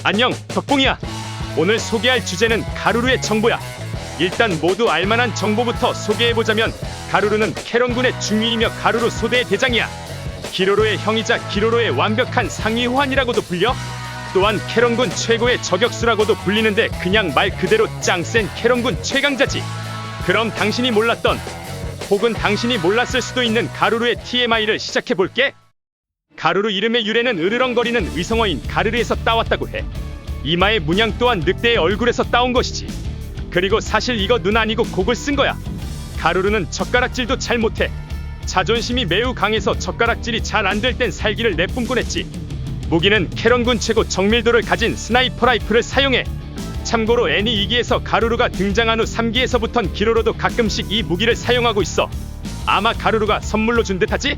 안녕, 덕봉이야. 오늘 소개할 주제는 가루루의 정보야. 일단 모두 알만한 정보부터 소개해보자면, 가루루는 캐런군의 중위이며 가루루 소대의 대장이야. 기로로의 형이자 기로로의 완벽한 상위 호환이라고도 불려. 또한 캐런군 최고의 저격수라고도 불리는데 그냥 말 그대로 짱센 캐런군 최강자지. 그럼 당신이 몰랐던, 혹은 당신이 몰랐을 수도 있는 가루루의 TMI를 시작해볼게. 가루루 이름의 유래는 으르렁거리는 의성어인 가르르에서 따왔다고 해. 이마의 문양 또한 늑대의 얼굴에서 따온 것이지. 그리고 사실 이거 눈 아니고 곡을 쓴 거야. 가루루는 젓가락질도 잘 못해. 자존심이 매우 강해서 젓가락질이 잘 안 될 땐 살기를 내뿜곤 했지. 무기는 캐런군 최고 정밀도를 가진 스나이퍼 라이플을 사용해. 참고로 애니 2기에서 가루루가 등장한 후 3기에서부턴 기로로도 가끔씩 이 무기를 사용하고 있어. 아마 가루루가 선물로 준 듯하지?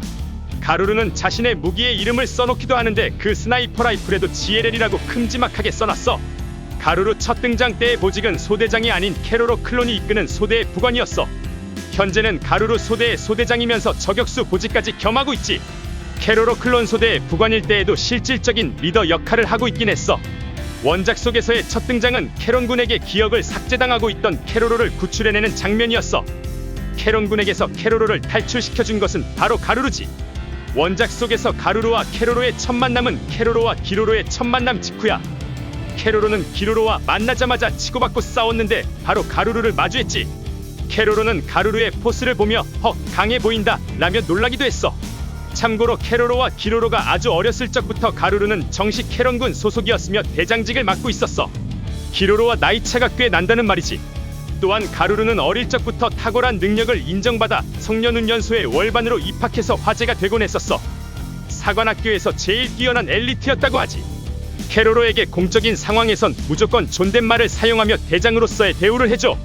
가루루는 자신의 무기에 이름을 써놓기도 하는데 그 스나이퍼 라이플에도 GLL이라고 큼지막하게 써놨어. 가루루 첫 등장 때의 보직은 소대장이 아닌 캐로로 클론이 이끄는 소대의 부관이었어. 현재는 가루루 소대의 소대장이면서 저격수 보직까지 겸하고 있지. 캐로로 클론 소대의 부관일 때에도 실질적인 리더 역할을 하고 있긴 했어. 원작 속에서의 첫 등장은 캐런군에게 기억을 삭제당하고 있던 캐로로를 구출해내는 장면이었어. 캐런군에게서 캐로로를 탈출시켜준 것은 바로 가루루지. 원작 속에서 가루루와 캐로로의 첫 만남은 캐로로와 기로로의 첫 만남 직후야. 캐로로는 기로로와 만나자마자 치고받고 싸웠는데 바로 가루루를 마주했지. 캐로로는 가루루의 포스를 보며 헉, 강해 보인다 라며 놀라기도 했어. 참고로 캐로로와 기로로가 아주 어렸을 적부터 가루루는 정식 캐런군 소속이었으며 대장직을 맡고 있었어. 기로로와 나이차가 꽤 난다는 말이지. 또한 가루루는 어릴 적부터 탁월한 능력을 인정받아 성년훈련소에 월반으로 입학해서 화제가 되곤 했었어. 사관학교에서 제일 뛰어난 엘리트였다고 하지. 캐로로에게 공적인 상황에선 무조건 존댓말을 사용하며 대장으로서의 대우를 해줘.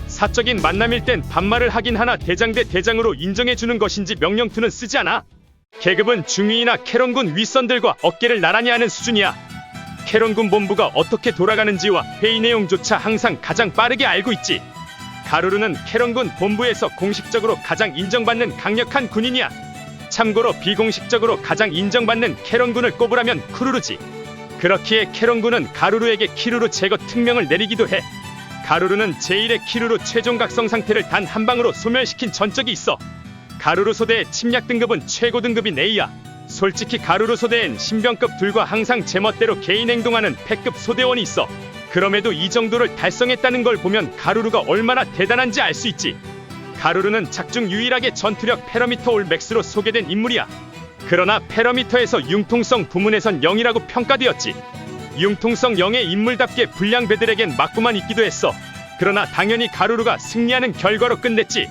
사적인 만남일 땐 반말을 하긴 하나 대장 대 대장으로 인정해주는 것인지 명령투는 쓰지 않아. 계급은 중위이나 캐런군 윗선들과 어깨를 나란히 하는 수준이야. 캐런군 본부가 어떻게 돌아가는지와 회의 내용조차 항상 가장 빠르게 알고 있지. 가루루는 캐런군 본부에서 공식적으로 가장 인정받는 강력한 군인이야. 참고로 비공식적으로 가장 인정받는 캐런군을 꼽으라면 쿠루루지. 그렇기에 캐런군은 가루루에게 키루루 제거 특명을 내리기도 해. 가루루는 제1의 키루루 최종 각성 상태를 단 한 방으로 소멸시킨 전적이 있어. 가루루 소대의 침략 등급은 최고 등급인 A야. 솔직히 가루루 소대엔 신병급 둘과 항상 제멋대로 개인 행동하는 패급 소대원이 있어. 그럼에도 이 정도를 달성했다는 걸 보면 가루루가 얼마나 대단한지 알 수 있지. 가루루는 작중 유일하게 전투력 패러미터 올 맥스로 소개된 인물이야. 그러나 패러미터에서 융통성 부문에선 0이라고 평가되었지. 융통성 0의 인물답게 불량배들에겐 맞고만 있기도 했어. 그러나 당연히 가루루가 승리하는 결과로 끝냈지.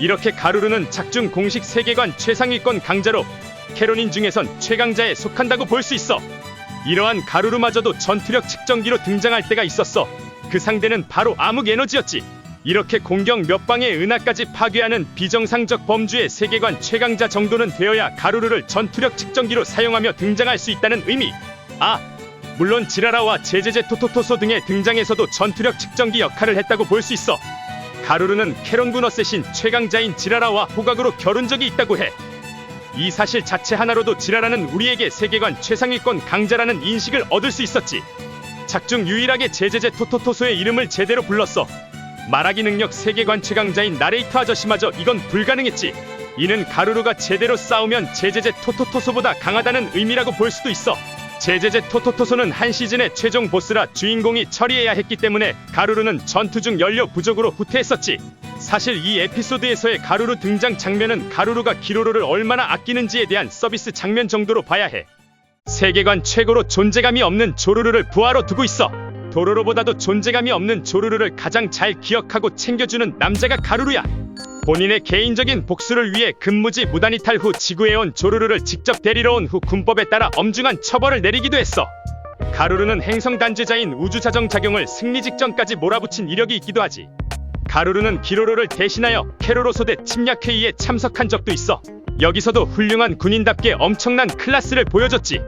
이렇게 가루루는 작중 공식 세계관 최상위권 강자로 캐로닌 중에선 최강자에 속한다고 볼 수 있어. 이러한 가루루마저도 전투력 측정기로 등장할 때가 있었어. 그 상대는 바로 암흑에너지였지. 이렇게 공격 몇 방의 은하까지 파괴하는 비정상적 범주의 세계관 최강자 정도는 되어야 가루루를 전투력 측정기로 사용하며 등장할 수 있다는 의미. 물론 지라라와 제제제 토토토소 등의 등장에서도 전투력 측정기 역할을 했다고 볼 수 있어. 가루루는 캐런군 어쌔신 최강자인 지라라와 호각으로 겨룬 적이 있다고 해. 이 사실 자체 하나로도 지라라는 우리에게 세계관 최상위권 강자라는 인식을 얻을 수 있었지. 작중 유일하게 제제제 토토토소의 이름을 제대로 불렀어. 말하기 능력 세계관 최강자인 나레이터 아저씨마저 이건 불가능했지. 이는 가루루가 제대로 싸우면 제제제 토토토소보다 강하다는 의미라고 볼 수도 있어. 제제제 토토토소는 한 시즌의 최종 보스라 주인공이 처리해야 했기 때문에 가루루는 전투 중 연료 부족으로 후퇴했었지. 사실 이 에피소드에서의 가루루 등장 장면은 가루루가 기로로를 얼마나 아끼는지에 대한 서비스 장면 정도로 봐야 해. 세계관 최고로 존재감이 없는 조루루를 부하로 두고 있어. 도로로보다도 존재감이 없는 조루루를 가장 잘 기억하고 챙겨주는 남자가 가루루야. 본인의 개인적인 복수를 위해 근무지 무단이탈 후 지구에 온 조루루를 직접 데리러 온 후 군법에 따라 엄중한 처벌을 내리기도 했어. 가루루는 행성 단죄자인 우주자정작용을 승리 직전까지 몰아붙인 이력이 있기도 하지. 가루루는 기로로를 대신하여 캐로로 소대 침략 회의에 참석한 적도 있어. 여기서도 훌륭한 군인답게 엄청난 클래스를 보여줬지.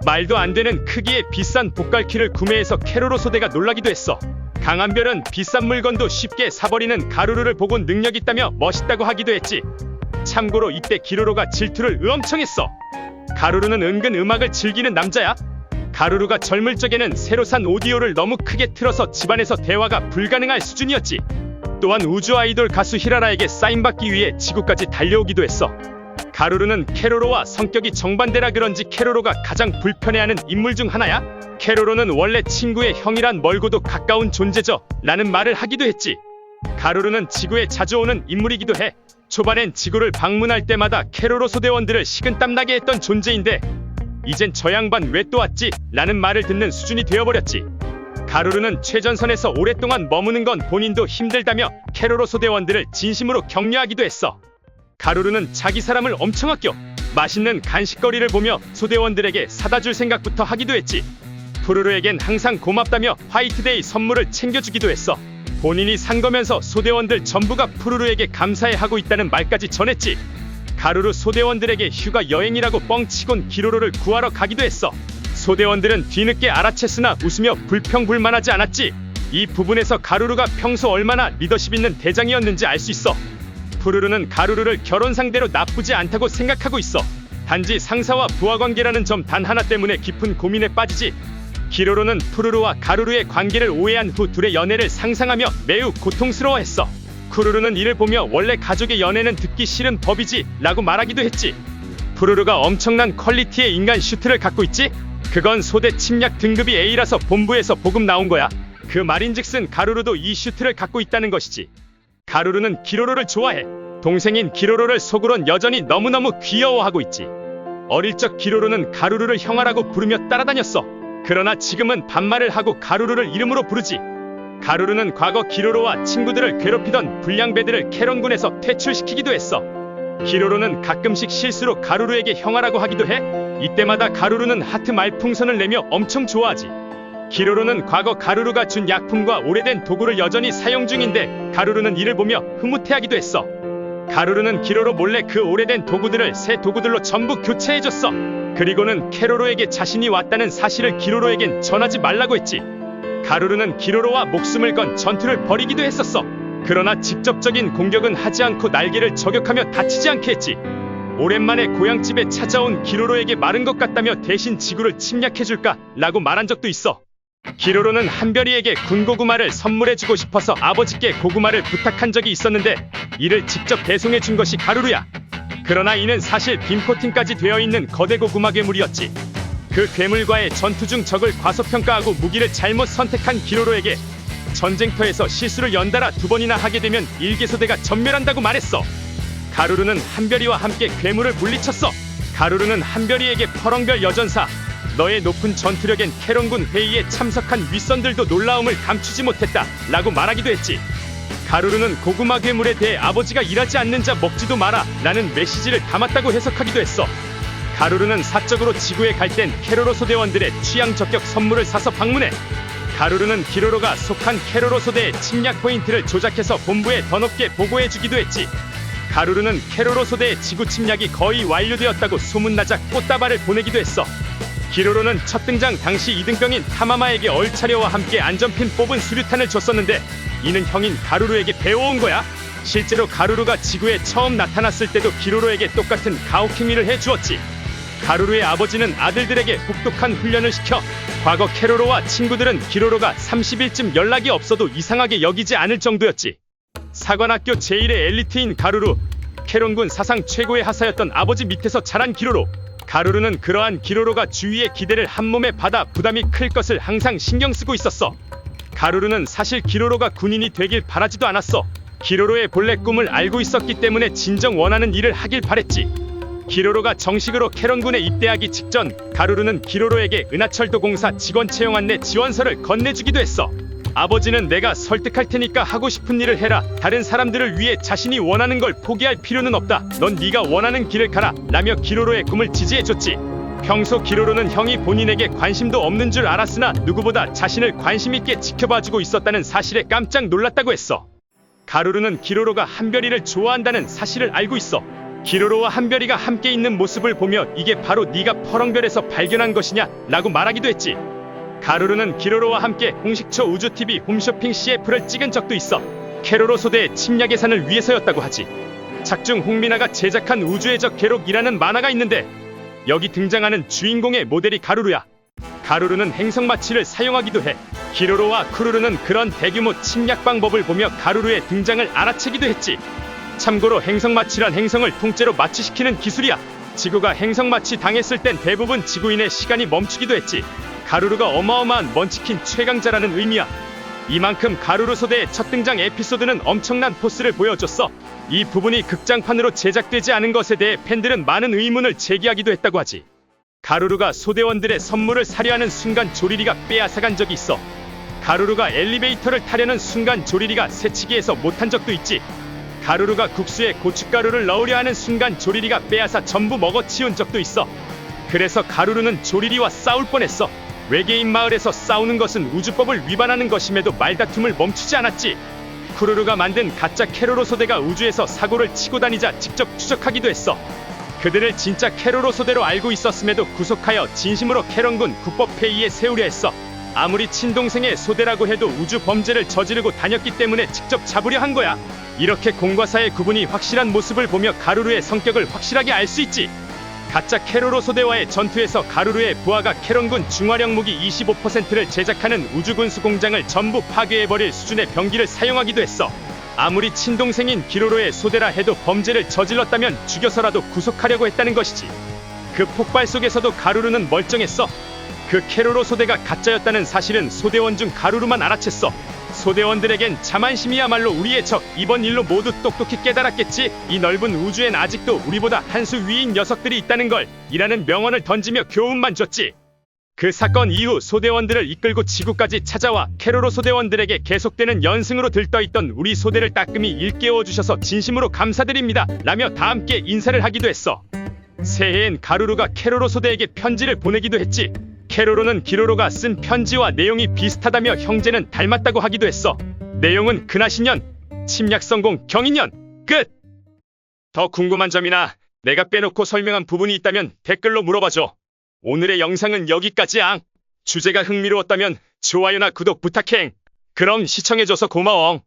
말도 안 되는 크기의 비싼 복갈키를 구매해서 캐로로 소대가 놀라기도 했어. 강한 별은 비싼 물건도 쉽게 사버리는 가루루를 보곤 능력 있다며 멋있다고 하기도 했지. 참고로 이때 기로로가 질투를 엄청 했어. 가루루는 은근 음악을 즐기는 남자야. 가루루가 젊을 적에는 새로 산 오디오를 너무 크게 틀어서 집안에서 대화가 불가능할 수준이었지. 또한 우주 아이돌 가수 히라라에게 사인받기 위해 지구까지 달려오기도 했어. 가루루는 캐로로와 성격이 정반대라 그런지 캐로로가 가장 불편해하는 인물 중 하나야. 캐로로는 원래 친구의 형이란 멀고도 가까운 존재죠 라는 말을 하기도 했지. 가루루는 지구에 자주 오는 인물이기도 해. 초반엔 지구를 방문할 때마다 캐로로 소대원들을 식은땀나게 했던 존재인데 이젠 저 양반 왜 또 왔지? 라는 말을 듣는 수준이 되어버렸지. 가루루는 최전선에서 오랫동안 머무는 건 본인도 힘들다며 캐로로 소대원들을 진심으로 격려하기도 했어. 가루루는 자기 사람을 엄청 아껴 맛있는 간식거리를 보며 소대원들에게 사다 줄 생각부터 하기도 했지. 푸르르에겐 항상 고맙다며 화이트데이 선물을 챙겨주기도 했어. 본인이 산 거면서 소대원들 전부가 푸르르에게 감사해하고 있다는 말까지 전했지. 가루루 소대원들에게 휴가 여행이라고 뻥치곤 기로로를 구하러 가기도 했어. 소대원들은 뒤늦게 알아챘으나 웃으며 불평불만하지 않았지. 이 부분에서 가루루가 평소 얼마나 리더십 있는 대장이었는지 알 수 있어. 푸르르는 가루루를 결혼 상대로 나쁘지 않다고 생각하고 있어. 단지 상사와 부하 관계라는 점 단 하나 때문에 깊은 고민에 빠지지. 기로로는 푸르르와 가루루의 관계를 오해한 후 둘의 연애를 상상하며 매우 고통스러워했어. 푸르르는 이를 보며 원래 가족의 연애는 듣기 싫은 법이지 라고 말하기도 했지. 푸르르가 엄청난 퀄리티의 인간 슈트를 갖고 있지? 그건 소대 침략 등급이 A라서 본부에서 보급 나온 거야. 그 말인즉슨 가루루도 이 슈트를 갖고 있다는 것이지. 가루루는 기로로를 좋아해. 동생인 기로로를 속으론 여전히 너무너무 귀여워하고 있지. 어릴 적 기로로는 가루루를 형아라고 부르며 따라다녔어. 그러나 지금은 반말을 하고 가루루를 이름으로 부르지. 가루루는 과거 기로로와 친구들을 괴롭히던 불량배들을 캐런군에서 퇴출시키기도 했어. 기로로는 가끔씩 실수로 가루루에게 형아라고 하기도 해. 이때마다 가루루는 하트 말풍선을 내며 엄청 좋아하지. 기로로는 과거 가루루가 준 약품과 오래된 도구를 여전히 사용 중인데 가루루는 이를 보며 흐뭇해하기도 했어. 가루루는 기로로 몰래 그 오래된 도구들을 새 도구들로 전부 교체해줬어. 그리고는 캐로로에게 자신이 왔다는 사실을 기로로에겐 전하지 말라고 했지. 가루루는 기로로와 목숨을 건 전투를 벌이기도 했었어. 그러나 직접적인 공격은 하지 않고 날개를 저격하며 다치지 않게 했지. 오랜만에 고향집에 찾아온 기로로에게 마른 것 같다며 대신 지구를 침략해줄까? 라고 말한 적도 있어. 기로로는 한별이에게 군고구마를 선물해주고 싶어서 아버지께 고구마를 부탁한 적이 있었는데 이를 직접 배송해준 것이 가루루야. 그러나 이는 사실 빔코팅까지 되어 있는 거대 고구마 괴물이었지. 그 괴물과의 전투 중 적을 과소평가하고 무기를 잘못 선택한 기로로에게 전쟁터에서 실수를 연달아 2번이나 하게 되면 일개소대가 전멸한다고 말했어. 가루루는 한별이와 함께 괴물을 물리쳤어. 가루루는 한별이에게 퍼렁별 여전사, 너의 높은 전투력엔 캐런군 회의에 참석한 윗선들도 놀라움을 감추지 못했다 라고 말하기도 했지. 가루루는 고구마 괴물에 대해 아버지가 일하지 않는 자 먹지도 마라 라는 메시지를 담았다고 해석하기도 했어. 가루루는 사적으로 지구에 갈 땐 캐로로 소대원들의 취향 저격 선물을 사서 방문해. 가루루는 기로로가 속한 캐로로 소대의 침략 포인트를 조작해서 본부에 더 높게 보고해주기도 했지. 가루루는 캐로로 소대의 지구 침략이 거의 완료되었다고 소문나자 꽃다발을 보내기도 했어. 기로로는 첫 등장 당시 이등병인 타마마에게 얼차려와 함께 안전핀 뽑은 수류탄을 줬었는데 이는 형인 가루루에게 배워온 거야. 실제로 가루루가 지구에 처음 나타났을 때도 기로로에게 똑같은 가오킹미를 해주었지. 가루루의 아버지는 아들들에게 혹독한 훈련을 시켜 과거 캐로로와 친구들은 기로로가 30일쯤 연락이 없어도 이상하게 여기지 않을 정도였지. 사관학교 제1의 엘리트인 가루루, 캐런군 사상 최고의 하사였던 아버지 밑에서 자란 기로로. 가루루는 그러한 기로로가 주위의 기대를 한몸에 받아 부담이 클 것을 항상 신경 쓰고 있었어. 가루루는 사실 기로로가 군인이 되길 바라지도 않았어. 기로로의 본래 꿈을 알고 있었기 때문에 진정 원하는 일을 하길 바랬지. 기로로가 정식으로 캐런군에 입대하기 직전 가루루는 기로로에게 은하철도공사 직원 채용 안내 지원서를 건네주기도 했어. 아버지는 내가 설득할 테니까 하고 싶은 일을 해라. 다른 사람들을 위해 자신이 원하는 걸 포기할 필요는 없다. 넌 네가 원하는 길을 가라. 라며 기로로의 꿈을 지지해줬지. 평소 기로로는 형이 본인에게 관심도 없는 줄 알았으나 누구보다 자신을 관심있게 지켜봐주고 있었다는 사실에 깜짝 놀랐다고 했어. 가루루는 기로로가 한별이를 좋아한다는 사실을 알고 있어. 기로로와 한별이가 함께 있는 모습을 보며 이게 바로 네가 퍼렁별에서 발견한 것이냐? 라고 말하기도 했지. 가루루는 기로로와 함께 홍식초 우주TV 홈쇼핑 CF를 찍은 적도 있어. 캐로로 소대의 침략 예산을 위해서였다고 하지. 작중 홍민아가 제작한 우주의 적 계록이라는 만화가 있는데 여기 등장하는 주인공의 모델이 가루루야. 가루루는 행성마취를 사용하기도 해. 기로로와 쿠루루는 그런 대규모 침략 방법을 보며 가루루의 등장을 알아채기도 했지. 참고로 행성마취란 행성을 통째로 마취시키는 기술이야. 지구가 행성마취 당했을 땐 대부분 지구인의 시간이 멈추기도 했지. 가루루가 어마어마한 먼치킨 최강자라는 의미야. 이만큼 가루루 소대의 첫 등장 에피소드는 엄청난 포스를 보여줬어. 이 부분이 극장판으로 제작되지 않은 것에 대해 팬들은 많은 의문을 제기하기도 했다고 하지. 가루루가 소대원들의 선물을 사려 하는 순간 조리리가 빼앗아간 적이 있어. 가루루가 엘리베이터를 타려는 순간 조리리가 새치기에서 못한 적도 있지. 가루루가 국수에 고춧가루를 넣으려 하는 순간 조리리가 빼앗아 전부 먹어치운 적도 있어. 그래서 가루루는 조리리와 싸울 뻔했어. 외계인 마을에서 싸우는 것은 우주법을 위반하는 것임에도 말다툼을 멈추지 않았지. 쿠루루가 만든 가짜 캐로로 소대가 우주에서 사고를 치고 다니자 직접 추적하기도 했어. 그들을 진짜 캐로로 소대로 알고 있었음에도 구속하여 진심으로 캐런군 국법회의에 세우려 했어. 아무리 친동생의 소대라고 해도 우주 범죄를 저지르고 다녔기 때문에 직접 잡으려 한 거야. 이렇게 공과 사의 구분이 확실한 모습을 보며 가루루의 성격을 확실하게 알 수 있지. 가짜 캐로로 소대와의 전투에서 가루루의 부하가 캐런군 중화력 무기 25%를 제작하는 우주군수 공장을 전부 파괴해버릴 수준의 병기를 사용하기도 했어. 아무리 친동생인 기로로의 소대라 해도 범죄를 저질렀다면 죽여서라도 구속하려고 했다는 것이지. 그 폭발 속에서도 가루루는 멀쩡했어. 그 캐로로 소대가 가짜였다는 사실은 소대원 중 가루루만 알아챘어. 소대원들에겐 자만심이야말로 우리의 적. 이번 일로 모두 똑똑히 깨달았겠지. 이 넓은 우주엔 아직도 우리보다 한 수 위인 녀석들이 있다는 걸. 이라는 명언을 던지며 교훈만 줬지. 그 사건 이후 소대원들을 이끌고 지구까지 찾아와 캐로로 소대원들에게 계속되는 연승으로 들떠있던 우리 소대를 따끔히 일깨워주셔서 진심으로 감사드립니다 라며 다 함께 인사를 하기도 했어. 새해엔 가루루가 캐로로 소대에게 편지를 보내기도 했지. 캐로로는 기로로가 쓴 편지와 내용이 비슷하다며 형제는 닮았다고 하기도 했어. 내용은 근하신년, 침략 성공, 경인년, 끝! 더 궁금한 점이나 내가 빼놓고 설명한 부분이 있다면 댓글로 물어봐줘. 오늘의 영상은 여기까지야. 주제가 흥미로웠다면 좋아요나 구독 부탁해. 그럼 시청해줘서 고마워.